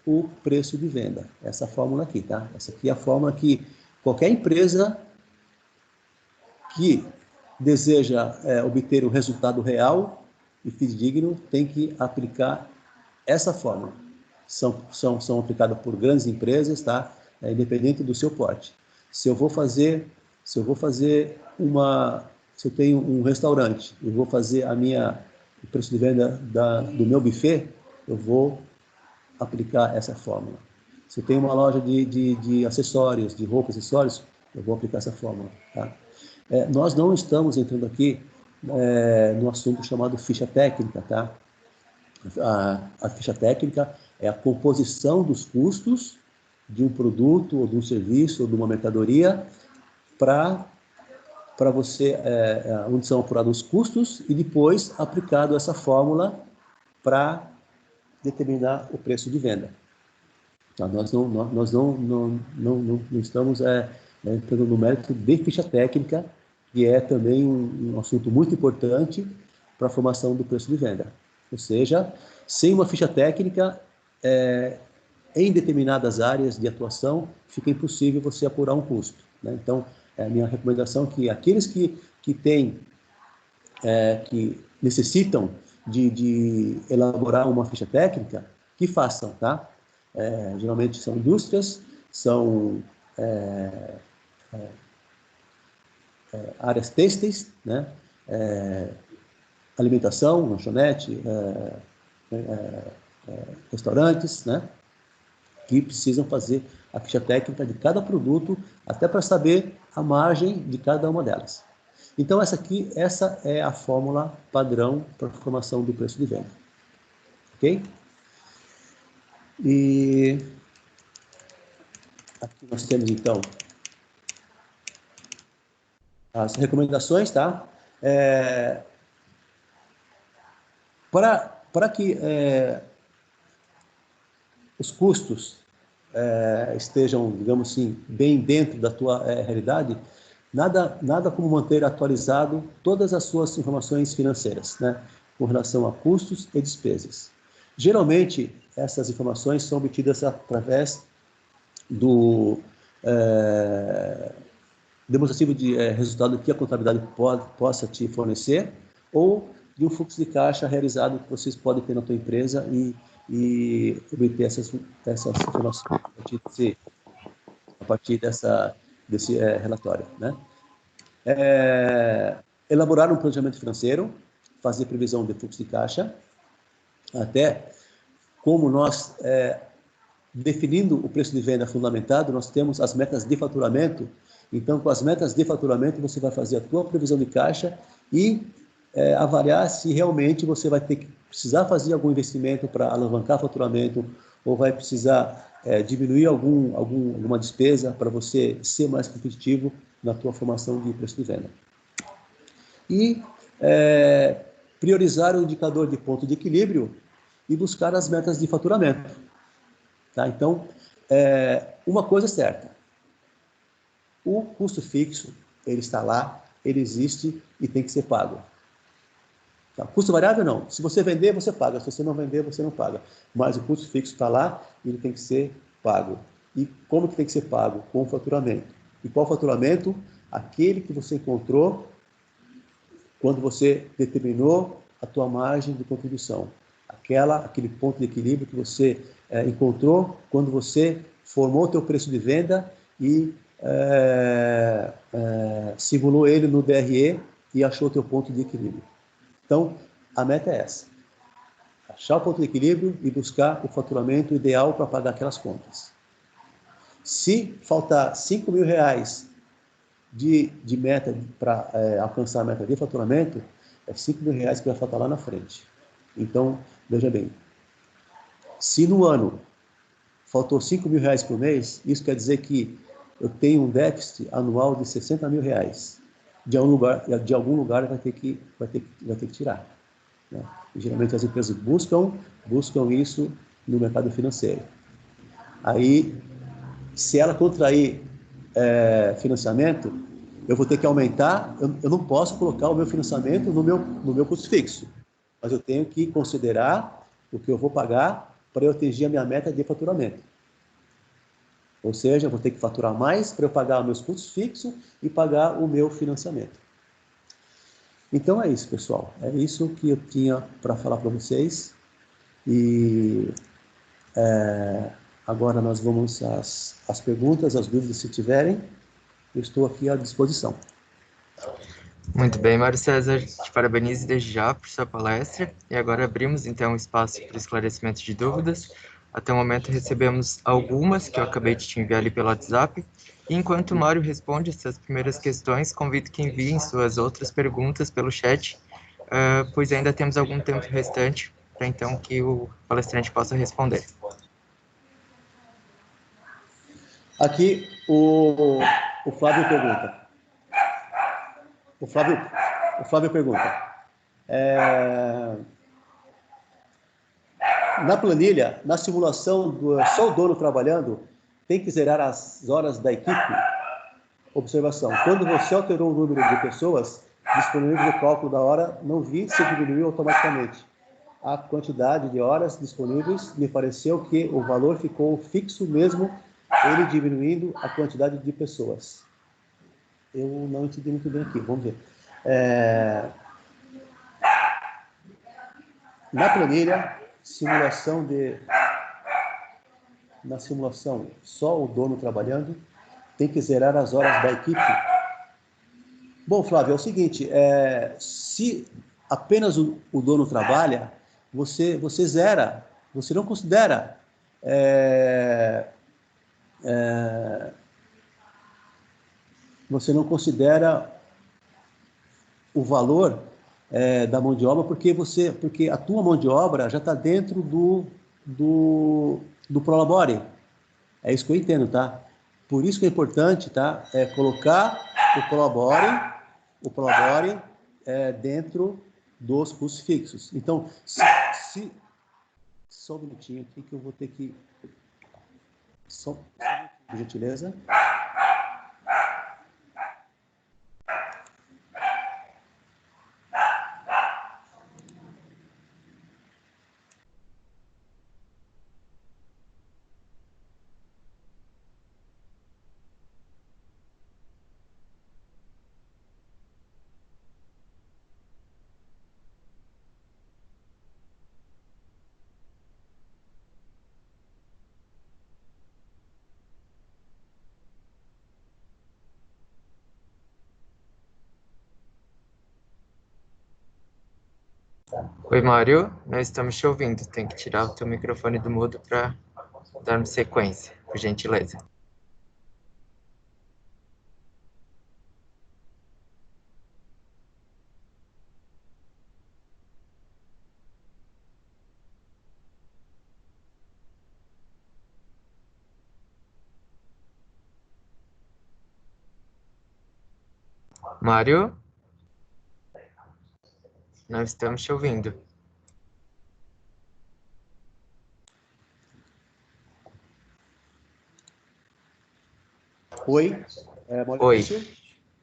o preço de venda. Essa fórmula aqui, tá? Essa aqui é a fórmula que qualquer empresa que deseja obter um resultado real e fidedigno tem que aplicar essa fórmula. São aplicadas por grandes empresas, tá? Independente do seu porte. Se eu tenho um restaurante, eu vou fazer o preço de venda do meu buffet, eu vou aplicar essa fórmula. Se eu tenho uma loja de acessórios, de roupas e acessórios, eu vou aplicar essa fórmula, tá? Nós não estamos entrando aqui no assunto chamado ficha técnica, tá? A ficha técnica é a composição dos custos de um produto, ou de um serviço, ou de uma mercadoria, para você, onde são apurados os custos, e depois aplicado essa fórmula para determinar o preço de venda. Tá? Nós não estamos entrando no mérito de ficha técnica, que é também um assunto muito importante para a formação do preço de venda. Ou seja, sem uma ficha técnica, em determinadas áreas de atuação, fica impossível você apurar um custo, né? Então, a minha recomendação é que aqueles que necessitam de elaborar uma ficha técnica, que façam, tá? Geralmente são indústrias, são áreas têxteis, né? Alimentação, lanchonete, restaurantes, né? Que precisam fazer a ficha técnica de cada produto, até para saber a margem de cada uma delas. Então, essa é a fórmula padrão para a formação do preço de venda. Ok? E aqui nós temos, então, as recomendações, tá? Para que os custos estejam, digamos assim, bem dentro da tua realidade, nada como manter atualizado todas as suas informações financeiras, né, com relação a custos e despesas. Geralmente, essas informações são obtidas através demonstrativo de resultado que a contabilidade possa te fornecer, ou de um fluxo de caixa realizado que vocês podem ter na tua empresa e obter essas informações a partir desse relatório, né? Elaborar um planejamento financeiro, fazer previsão de fluxo de caixa, até como nós, definindo o preço de venda fundamentado, nós temos as metas de faturamento. Então, com as metas de faturamento, você vai fazer a tua previsão de caixa e avaliar se realmente você vai precisar fazer algum investimento para alavancar faturamento, ou vai precisar diminuir alguma despesa para você ser mais competitivo na tua formação de preço de venda. E priorizar o indicador de ponto de equilíbrio e buscar as metas de faturamento. Tá? Então, uma coisa é certa, o custo fixo, ele está lá, ele existe e tem que ser pago. Tá? Custo variável, não. Se você vender, você paga. Se você não vender, você não paga. Mas o custo fixo está lá e ele tem que ser pago. E como que tem que ser pago? Com o faturamento. E qual faturamento? Aquele que você encontrou quando você determinou a tua margem de contribuição. Aquele ponto de equilíbrio que você encontrou quando você formou o teu preço de venda e simulou ele no DRE e achou o teu ponto de equilíbrio. Então, a meta é essa. Achar o ponto de equilíbrio e buscar o faturamento ideal para pagar aquelas contas. Se faltar R$5.000 de meta para alcançar a meta de faturamento, é R$5.000 que vai faltar lá na frente. Então, veja bem, se no ano faltou R$5.000 por mês, isso quer dizer que eu tenho um déficit anual de R$60.000. De algum lugar vai ter que tirar. Né? E, geralmente as empresas buscam isso no mercado financeiro. Aí, se ela contrair financiamento, eu vou ter que aumentar, eu não posso colocar o meu financiamento no meu custo fixo, mas eu tenho que considerar o que eu vou pagar para eu atingir a minha meta de faturamento. Ou seja, eu vou ter que faturar mais para eu pagar os meus custos fixos e pagar o meu financiamento. Então é isso, pessoal. É isso que eu tinha para falar para vocês. E agora nós vamos às perguntas, às dúvidas, se tiverem. Eu estou aqui à disposição. Muito bem, Mário César, te parabenizo desde já por sua palestra e agora abrimos então o espaço para esclarecimento de dúvidas. Até o momento recebemos algumas que eu acabei de te enviar ali pelo WhatsApp. E enquanto o Mário responde essas primeiras questões, convido que enviem suas outras perguntas pelo chat, pois ainda temos algum tempo restante para então que o palestrante possa responder. Aqui o Flávio pergunta. O Flávio pergunta. Na planilha, na simulação, só o dono trabalhando, tem que zerar as horas da equipe? Observação. Quando você alterou o número de pessoas disponíveis no cálculo da hora, não vi se diminuiu automaticamente. A quantidade de horas disponíveis, me pareceu que o valor ficou fixo mesmo, ele diminuindo a quantidade de pessoas. Eu não entendi muito bem aqui, vamos ver. Na planilha, na simulação, só o dono trabalhando, tem que zerar as horas da equipe. Bom, Flávio, é o seguinte, se apenas o dono trabalha, você zera, você não considera o valor da mão de obra, porque a tua mão de obra já está dentro do Prolabore. É isso que eu entendo, tá? Por isso que é importante, tá? Colocar o Prolabore dentro dos custos fixos. Então, só um minutinho aqui que eu vou ter que... Só um minutinho, por gentileza. Oi, Mário, nós estamos te ouvindo. Tem que tirar o teu microfone do mudo para darmos sequência, por gentileza. Mário, nós estamos te ouvindo. Oi, Oi, Maurício.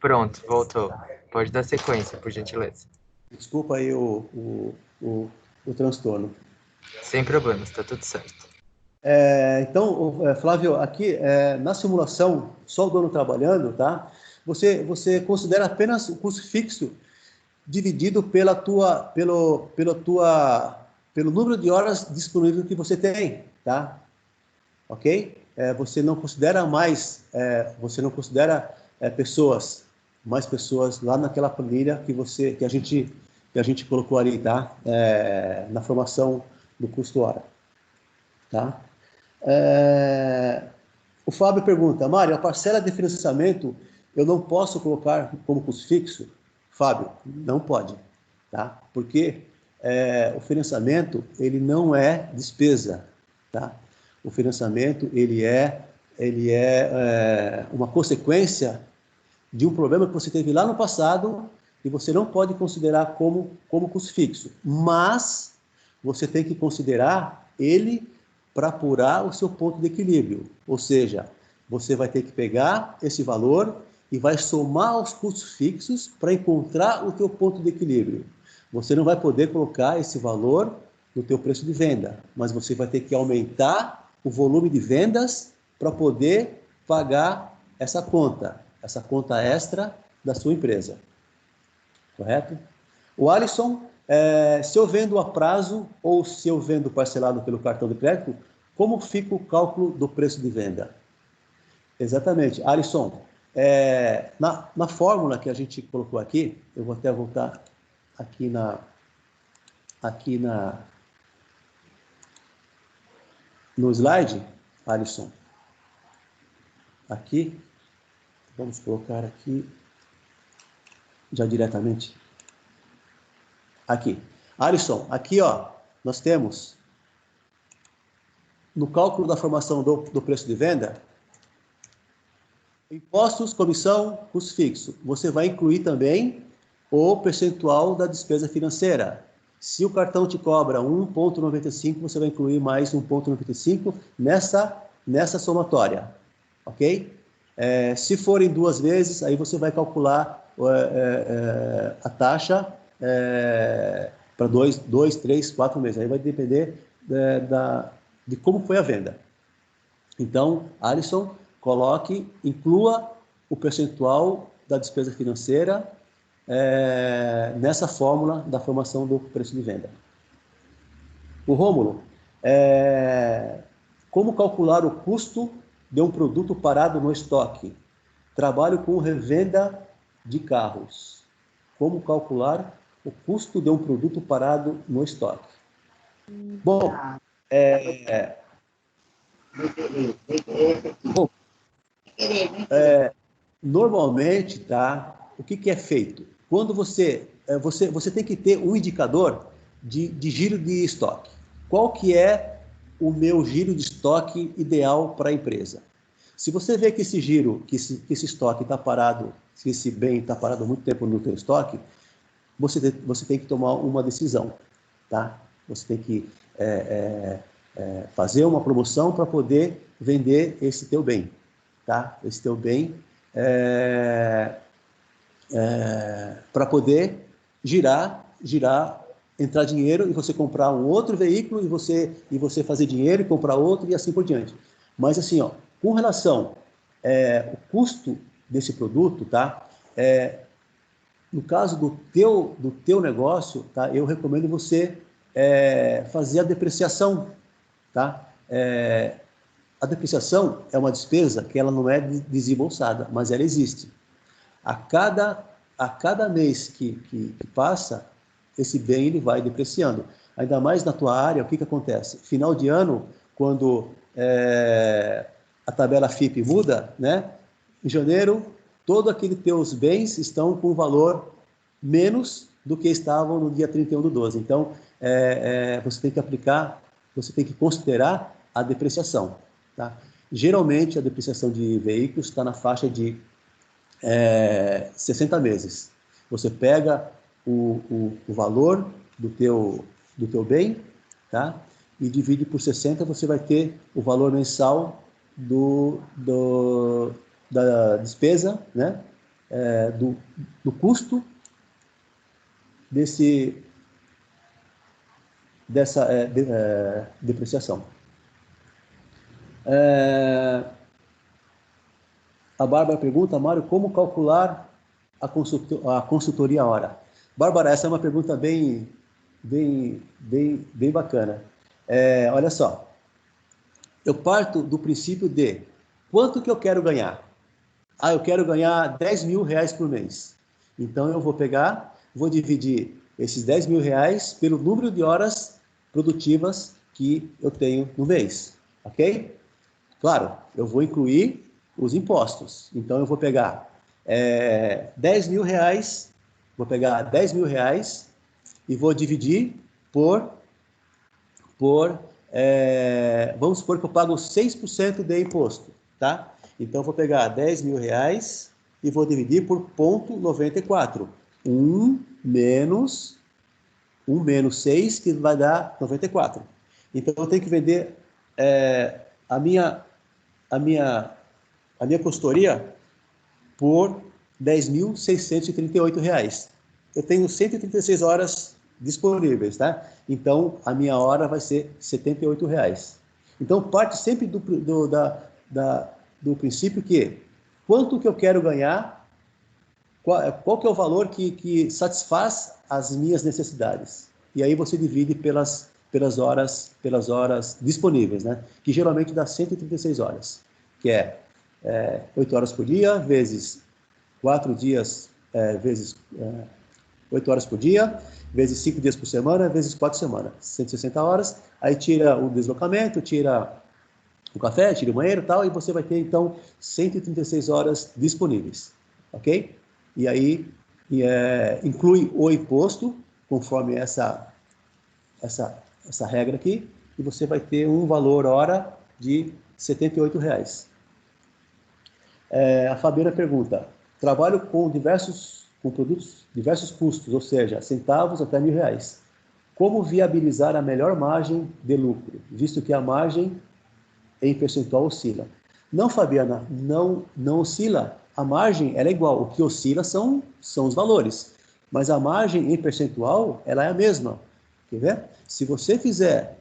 pronto, voltou. Pode dar sequência, por gentileza. Desculpa aí o transtorno. Sem problemas, tá tudo certo. Então, Flávio, aqui na simulação, só o dono trabalhando, tá? Você considera apenas o custo fixo dividido pelo número de horas disponível que você tem, tá? Ok? Você não considera mais pessoas lá naquela planilha que a gente colocou ali, tá? Na formação do custo hora, tá? O Fábio pergunta, Mário, a parcela de financiamento eu não posso colocar como custo fixo? Fábio, não pode, tá? Porque o financiamento ele não é despesa, tá? O financiamento ele é uma consequência de um problema que você teve lá no passado e você não pode considerar como custo fixo, mas você tem que considerar ele para apurar o seu ponto de equilíbrio. Ou seja, você vai ter que pegar esse valor e vai somar os custos fixos para encontrar o teu ponto de equilíbrio. Você não vai poder colocar esse valor no teu preço de venda, mas você vai ter que aumentar o volume de vendas para poder pagar essa conta extra da sua empresa. Correto? O Alisson, se eu vendo a prazo ou se eu vendo parcelado pelo cartão de crédito, como fica o cálculo do preço de venda? Exatamente. Alisson, na fórmula que a gente colocou aqui, eu vou até voltar aqui no slide, Alisson. Aqui, vamos colocar aqui já diretamente. Aqui. Alisson, aqui ó, nós temos no cálculo da formação do preço de venda, impostos, comissão, custo fixo. Você vai incluir também o percentual da despesa financeira. Se o cartão te cobra 1,95, você vai incluir mais 1,95 nessa somatória, ok? Se forem 2 vezes, aí você vai calcular a taxa para 2, 3, 4 meses. Aí vai depender de como foi a venda. Então, Alisson, inclua o percentual da despesa financeira nessa fórmula da formação do preço de venda. O Rômulo, como calcular o custo de um produto parado no estoque? Trabalho com revenda de carros. Como calcular o custo de um produto parado no estoque? Bom, normalmente, tá? O que é feito? Quando você tem que ter um indicador de giro de estoque. Qual que é o meu giro de estoque ideal para a empresa? Se você vê que esse giro, que esse estoque está parado, se esse bem está parado há muito tempo no teu estoque, você tem que tomar uma decisão, tá? Você tem que fazer uma promoção para poder vender esse teu bem, tá? Esse teu bem para poder girar, entrar dinheiro e você comprar um outro veículo e você fazer dinheiro e comprar outro e assim por diante. Mas assim, ó, com relação o custo desse produto, tá? No caso do teu negócio, tá? Eu recomendo você fazer a depreciação, tá? A depreciação é uma despesa que ela não é desembolsada, mas ela existe. A cada mês que passa, esse bem ele vai depreciando. Ainda mais na tua área, o que acontece? Final de ano, quando a tabela FIPE muda, né? Em janeiro, todos aqueles teus bens estão com valor menos do que estavam no dia 31/12. Então, você tem que aplicar, você tem que considerar a depreciação. Tá? Geralmente, a depreciação de veículos está na faixa de 60 meses. Você pega o valor do teu bem, tá? E divide por 60, você vai ter o valor mensal da despesa, né? Do custo dessa depreciação. A Bárbara pergunta, Mário, como calcular a consultoria hora? Bárbara, essa é uma pergunta bem bacana. Olha só, eu parto do princípio de quanto que eu quero ganhar? Eu quero ganhar 10 mil reais por mês. Então, eu vou dividir esses 10 mil reais pelo número de horas produtivas que eu tenho no mês, ok? Claro, eu vou incluir os impostos. Então, eu vou pegar 10 mil reais, e vou dividir vamos supor que eu pago 6% de imposto, tá? Então, eu vou pegar 10 mil reais e vou dividir por 0,94. 1 menos 6, que vai dar 94. Então, eu tenho que vender a minha consultoria por R$ 10.638. Eu tenho 136 horas disponíveis, tá? Então, a minha hora vai ser R$ 78. Então, parte sempre do princípio que quanto que eu quero ganhar, qual que é o valor que satisfaz as minhas necessidades. E aí você divide pelas horas disponíveis, né? Que geralmente dá 136 horas, que 8 horas por dia, vezes 4 dias, vezes 8 horas por dia, vezes 5 dias por semana, vezes 4 semanas, 160 horas, aí tira o deslocamento, tira o café, tira o banheiro e tal, e você vai ter, então, 136 horas disponíveis, ok? E aí, inclui o imposto, conforme essa regra aqui, e você vai ter um valor hora de R$ 78. A Fabiana pergunta, trabalho com produtos, diversos custos, ou seja, centavos até R$ 1.000. Como viabilizar a melhor margem de lucro, visto que a margem em percentual oscila? Não, Fabiana, não oscila. A margem ela é igual. O que oscila são os valores. Mas a margem em percentual ela é a mesma. Quer ver? Se você fizer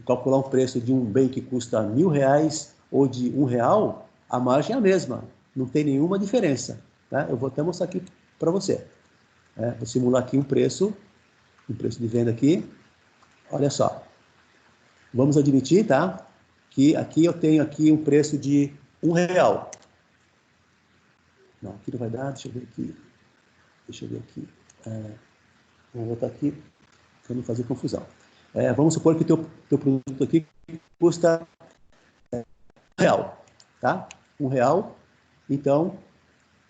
calcular um preço de um bem que custa R$ 1.000 ou de R$ 1, a margem é a mesma. Não tem nenhuma diferença. Tá? Eu vou até mostrar aqui para você. Vou simular aqui um preço de venda aqui. Olha só. Vamos admitir, tá? Que aqui eu tenho aqui um preço de R$ 1. Não, aqui não vai dar, deixa eu ver aqui. Vou voltar aqui para não fazer confusão. Vamos supor que o teu produto aqui custa R$ 1, tá? R$ 1, então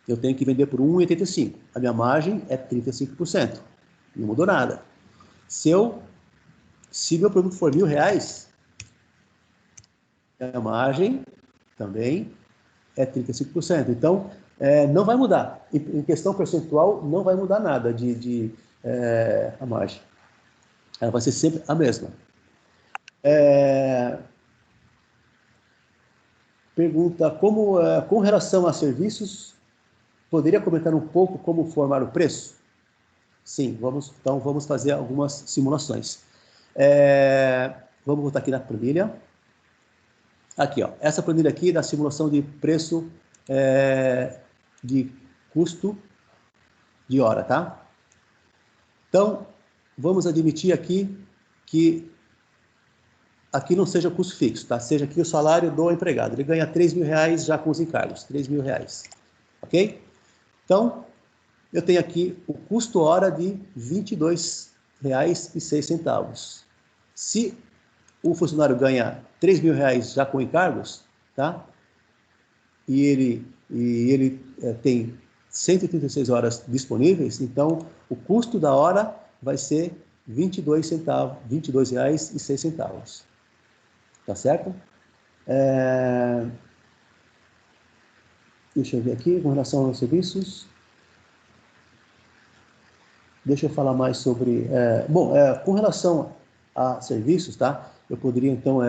eu tenho que vender por R$ 1,85. A minha margem é 35%. Não mudou nada. Se meu produto for R$ 1.000, a margem também é 35%. Então, não vai mudar. Em questão percentual, não vai mudar nada a margem. Ela vai ser sempre a mesma. Pergunta, com relação a serviços, poderia comentar um pouco como formar o preço? Sim, vamos fazer algumas simulações. Vamos voltar aqui na planilha. Aqui, ó, essa planilha aqui é da simulação de preço de custo de hora, tá? Então, vamos admitir aqui que aqui não seja custo fixo, tá? Seja aqui o salário do empregado. Ele ganha R$ 3.000 já com os encargos, R$ 3.000, ok? Então, eu tenho aqui o custo hora de R$ 22,06. Se o funcionário ganha R$ 3.000 já com encargos, tá? E ele tem 136 horas disponíveis, então o custo da hora vai ser R$ 22,06. Tá certo? Deixa eu ver aqui, com relação aos serviços. Deixa eu falar mais sobre... com relação a serviços, tá? Eu poderia, então,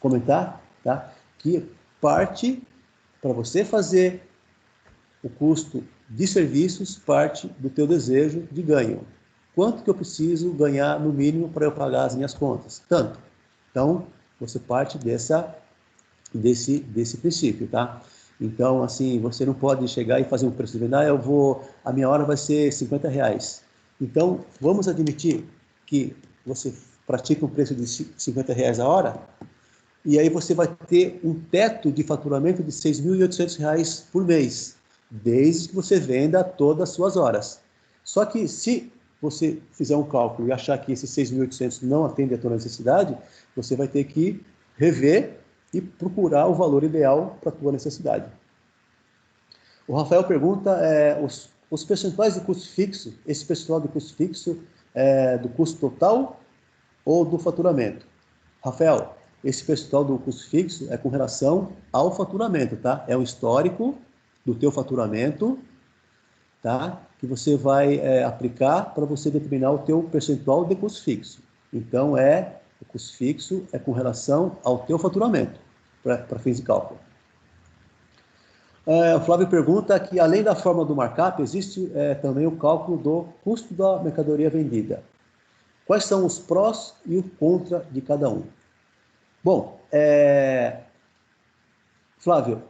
comentar, tá? Que parte, para você fazer o custo de serviços, parte do teu desejo de ganho. Quanto que eu preciso ganhar, no mínimo, para eu pagar as minhas contas? Tanto. Então, você parte desse princípio, tá? Então, assim, você não pode chegar e fazer um preço de venda, a minha hora vai ser R$ 50. Então, vamos admitir que você pratica um preço de R$ 50 a hora, e aí você vai ter um teto de faturamento de R$ 6.800 por mês, desde que você venda todas as suas horas. Só que se você fizer um cálculo e achar que esses 6.800 não atende a tua necessidade, você vai ter que rever e procurar o valor ideal para a tua necessidade. O Rafael pergunta, os percentuais de custo fixo, esse percentual de custo fixo é do custo total ou do faturamento? Rafael, esse percentual do custo fixo é com relação ao faturamento, tá? É o histórico do teu faturamento, tá? Que você vai aplicar para você determinar o teu percentual de custo fixo. Então, o custo fixo é com relação ao teu faturamento, para fins de cálculo. O Flávio pergunta que, além da forma do markup, existe também o cálculo do custo da mercadoria vendida. Quais são os prós e o contra de cada um? Bom, Flávio,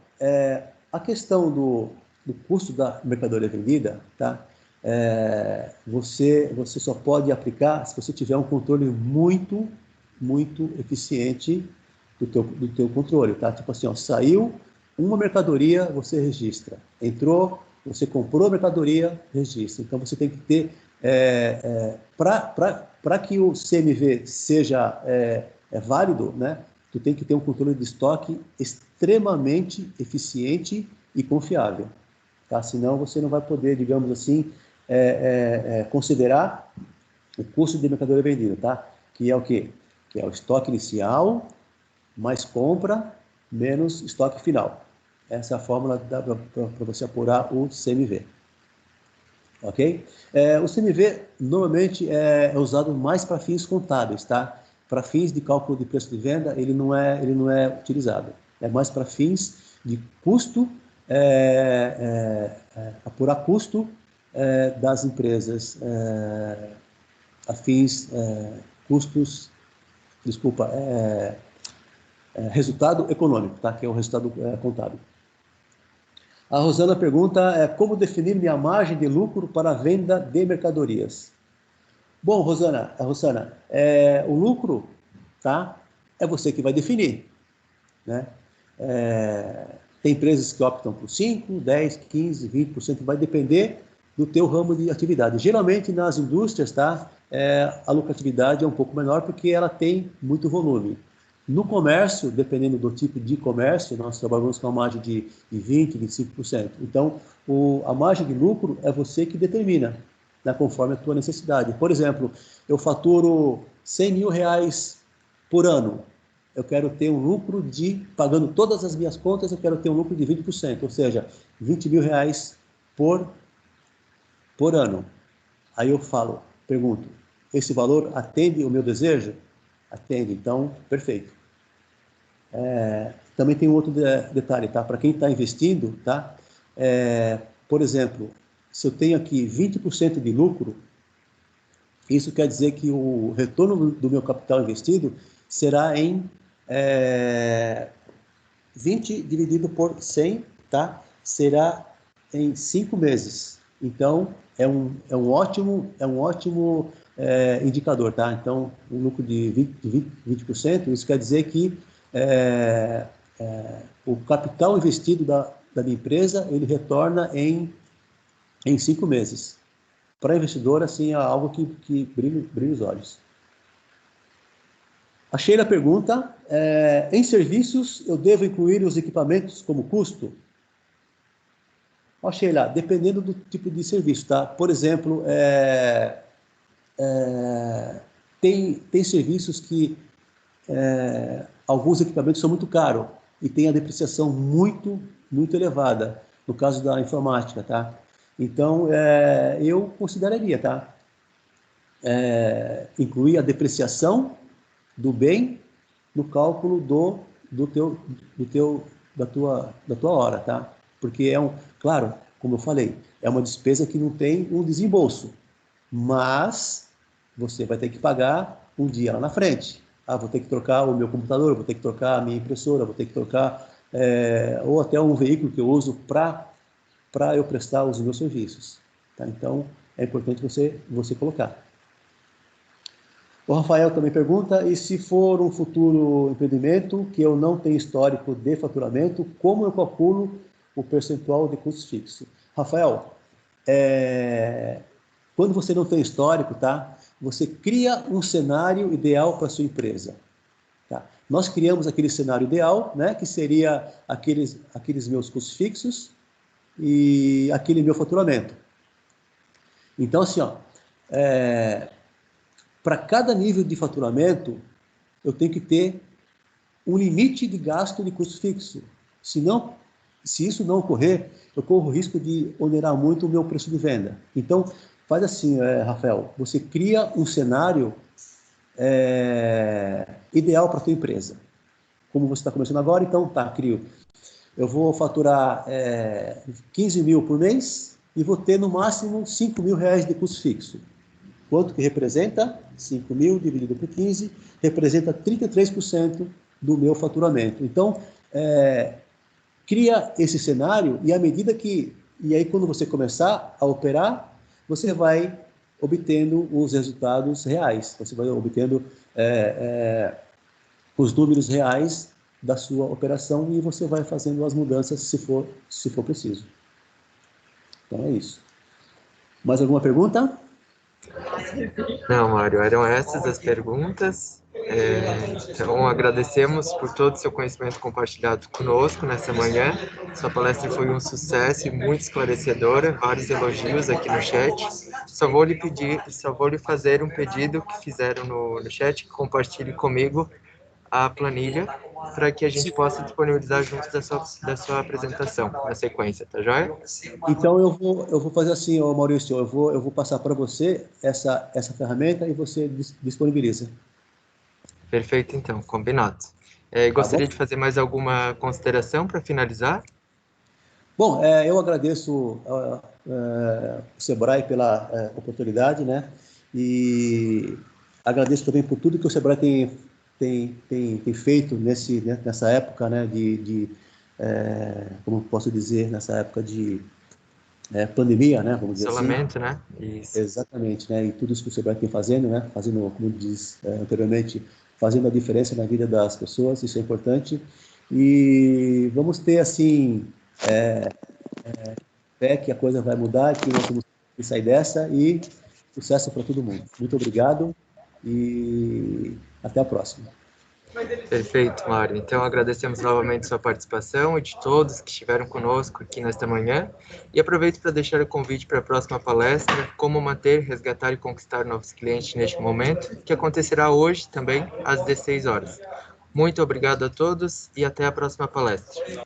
a questão do custo da mercadoria vendida, tá? Você só pode aplicar se você tiver um controle muito, muito eficiente do teu controle, tá? Tipo assim, ó, saiu uma mercadoria, você registra. Entrou, você comprou a mercadoria, registra. Então, você tem que ter... para que o CMV seja válido, né? Tu tem que ter um controle de estoque extremamente eficiente e confiável. Tá? Senão, você não vai poder, digamos assim, considerar o custo de mercadoria vendida, tá? Que é o quê? Que é o estoque inicial, mais compra, menos estoque final. Essa é a fórmula para você apurar o CMV. Ok? O CMV normalmente é usado mais para fins contábeis, tá? Para fins de cálculo de preço de venda, ele não é utilizado. É mais para fins de custo, apurar custo das empresas, a fins custos, desculpa, resultado econômico, tá? Que é o resultado contábil. A Rosana pergunta como definir minha margem de lucro para a venda de mercadorias. Bom, Rosana, o lucro, tá? É você que vai definir, né? Tem empresas que optam por 5%, 10%, 15%, 20%, vai depender do teu ramo de atividade. Geralmente nas indústrias, tá? A lucratividade é um pouco menor porque ela tem muito volume. No comércio, dependendo do tipo de comércio, nós trabalhamos com uma margem de 20%, 25%. Então, a margem de lucro é você que determina, né, conforme a tua necessidade. Por exemplo, eu faturo R$100 mil por ano. Eu quero ter um lucro pagando todas as minhas contas, eu quero ter um lucro de 20%, ou seja, R$20 mil por ano. Aí eu pergunto, esse valor atende o meu desejo? Atende, então, perfeito. Também tem um outro detalhe, tá? Para quem está investindo, tá? Por exemplo, se eu tenho aqui 20% de lucro, isso quer dizer que o retorno do meu capital investido será em 20 dividido por 100, tá? Será em 5 meses. Então, é um ótimo indicador, tá? Então, um lucro de 20%, isso quer dizer que o capital investido da minha empresa, ele retorna em 5 meses. Para investidor, assim, é algo que brilha os olhos. A Sheila pergunta, em serviços, eu devo incluir os equipamentos como custo? Ó, Sheila, dependendo do tipo de serviço, tá? Por exemplo, tem serviços que alguns equipamentos são muito caros e tem a depreciação muito elevada, no caso da informática, tá? Então, eu consideraria, tá? Incluir a depreciação do bem no cálculo da tua hora, tá? Porque claro, como eu falei, é uma despesa que não tem um desembolso, mas você vai ter que pagar um dia lá na frente. Vou ter que trocar o meu computador, vou ter que trocar a minha impressora, vou ter que trocar ou até um veículo que eu uso para eu prestar os meus serviços. Tá? Então, é importante você colocar. O Rafael também pergunta, e se for um futuro empreendimento que eu não tenho histórico de faturamento, como eu calculo o percentual de custo fixo? Rafael, quando você não tem histórico, tá? Você cria um cenário ideal para a sua empresa. Tá? Nós criamos aquele cenário ideal, né, que seria aqueles meus custos fixos e aquele meu faturamento. Então, assim, para cada nível de faturamento, eu tenho que ter um limite de gasto de custo fixo. Se isso não ocorrer, eu corro o risco de onerar muito o meu preço de venda. Então, faz assim, Rafael, você cria um cenário ideal para a tua empresa. Como você está começando agora, então, crio. Eu vou faturar 15 mil por mês e vou ter no máximo 5 mil reais de custo fixo. Quanto que representa? 5 mil dividido por 15, representa 33% do meu faturamento. Então, cria esse cenário e à medida que... E aí, quando você começar a operar, você vai obtendo os resultados reais. Você vai obtendo os números reais da sua operação e você vai fazendo as mudanças se for preciso. Então, é isso. Mais alguma pergunta? Não, Mário, eram essas as perguntas. Então, agradecemos por todo o seu conhecimento compartilhado conosco nessa manhã. Sua palestra foi um sucesso e muito esclarecedora, vários elogios aqui no chat. Só vou lhe fazer um pedido que fizeram no chat, que compartilhe comigo a planilha para que a gente possa disponibilizar junto da sua apresentação, na sequência, tá joia? Então, eu vou fazer assim, Maurício, eu vou passar para você essa ferramenta e você disponibiliza. Perfeito, então, combinado. Gostaria de fazer mais alguma consideração para finalizar? Bom, eu agradeço o Sebrae pela oportunidade, né? E agradeço também por tudo que o Sebrae tem feito nessa época, né? Como posso dizer, nessa época de pandemia, né? Vamos dizer Isolamento, assim. né? Isso. Exatamente, né? E tudo isso que o Sebrae tem fazendo, né? Fazendo, como diz anteriormente, fazendo a diferença na vida das pessoas, isso é importante. E vamos ter, assim, fé que a coisa vai mudar, que nós vamos sair dessa e sucesso para todo mundo. Muito obrigado e até a próxima. Perfeito, Mário. Então, agradecemos novamente sua participação e de todos que estiveram conosco aqui nesta manhã. E aproveito para deixar o convite para a próxima palestra, Como Manter, Resgatar e Conquistar Novos Clientes neste Momento, que acontecerá hoje também, às 16 horas. Muito obrigado a todos e até a próxima palestra.